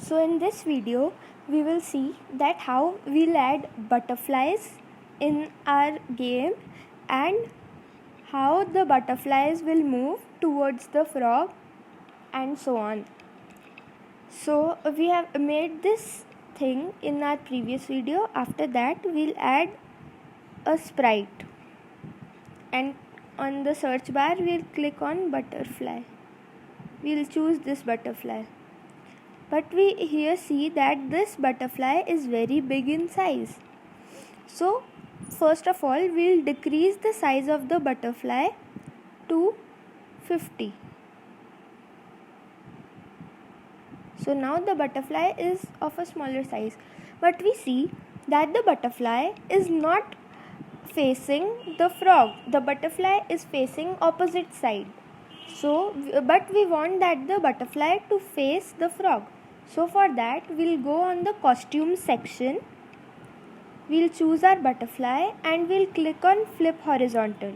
So in this video we will see that how we'll add butterflies in our game and how the butterflies will move towards the frog and so on. So we have made this thing in our previous video. After that we'll add a sprite and on the search bar we'll click on butterfly. We'll choose this butterfly. But we here see that this butterfly is very big in size. So first of all we'll decrease the size of the butterfly to 50. So now the butterfly is of a smaller size. But we see that the butterfly is not facing the frog. The butterfly is facing opposite side. So but we want that the butterfly to face the frog. So for that we'll go on the costume section. We'll choose our butterfly and we'll click on flip horizontal.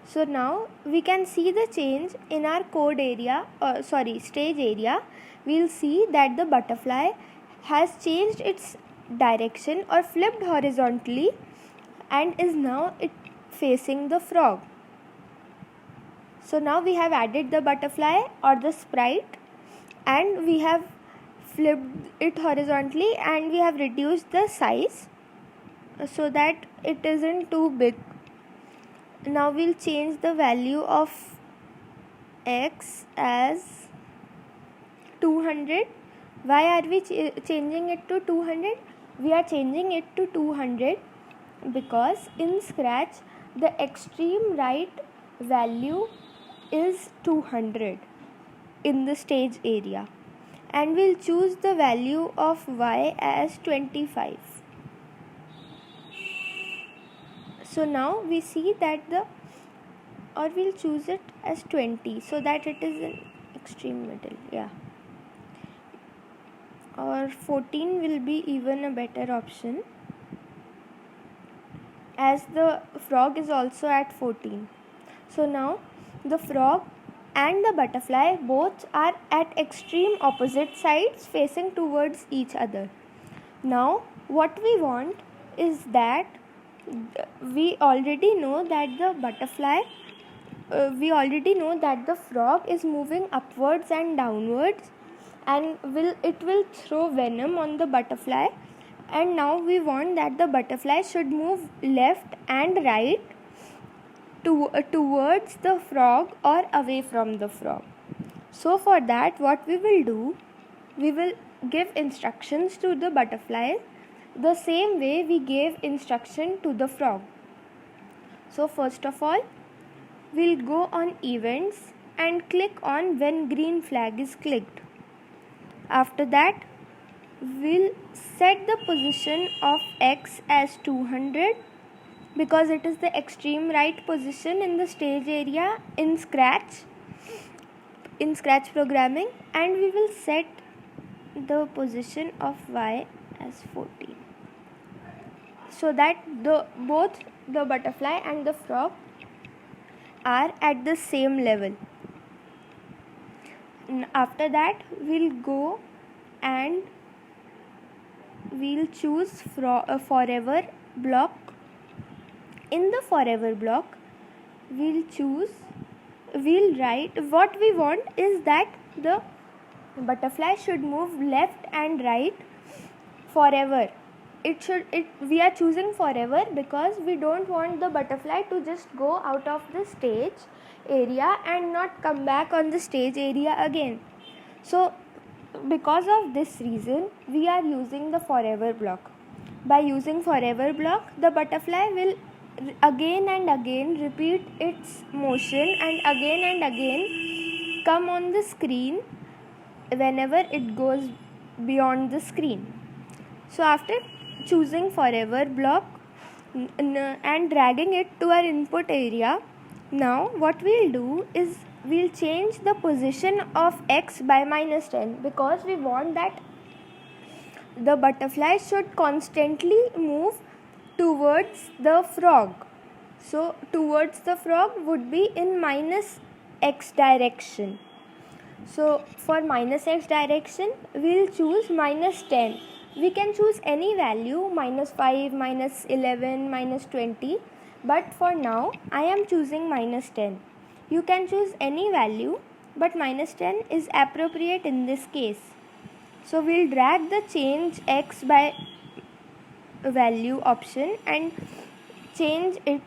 So now we can see the change in our stage area. We'll see that the butterfly has changed its direction or flipped horizontally and is now facing the frog. So now we have added the butterfly or the sprite and we have flipped it horizontally and we have reduced the size so that it isn't too big. Now we'll change the value of x as 200. Why are we changing it to 200? We are changing it to 200 because in Scratch the extreme right value is 200 in the stage area, and we'll choose the value of y as 25. So now we see that we'll choose it as 20 so that it is in extreme middle, or 14 will be even a better option as the frog is also at 14. So now the frog and the butterfly both are at extreme opposite sides facing towards each other. Now what we want is that we already know that the frog is moving upwards and downwards and it will throw venom on the butterfly, and now we want that the butterfly should move left and right towards the frog or away from the frog. So for that what we will do, we will give instructions to the butterfly the same way we gave instruction to the frog. So first of all we'll go on events and click on when green flag is clicked. After that we'll set the position of x as 200 because it is the extreme right position in the stage area in Scratch programming, and we will set the position of y as 14 so that both the butterfly and the frog are at the same level. After that we'll go and we'll choose a forever block. In the forever block we'll write what we want is that the butterfly should move left and right forever. We are choosing forever because we don't want the butterfly to just go out of the stage area and not come back on the stage area again. So because of this reason we are using the forever block. By using forever block, the butterfly will again and again repeat its motion and again come on the screen whenever it goes beyond the screen. So after choosing forever block and dragging it to our input area, now what we'll do is we'll change the position of x by -10 because we want that the butterfly should constantly move towards the frog. So towards the frog would be in -x direction. So for minus x direction, we'll choose minus 10. We can choose any value, minus 5, minus 11, minus 20. But for now, I am choosing minus 10. You can choose any value, but minus 10 is appropriate in this case. So we'll drag the change x by value option and change it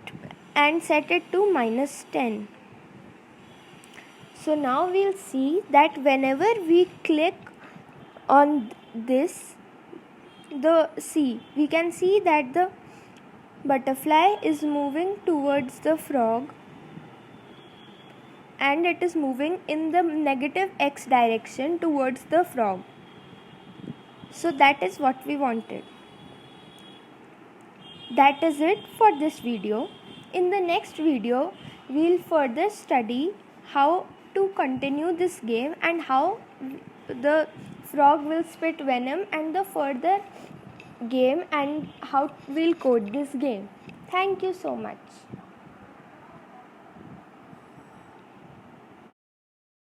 and set it to minus 10. So now we'll see that whenever we click on this, we can see that the butterfly is moving towards the frog and it is moving in the negative x direction towards the frog. So that is what we wanted. That is it for this video. In the next video, we'll further study how to continue this game and how the frog will spit venom and the further game and how we'll code this game. Thank you so much.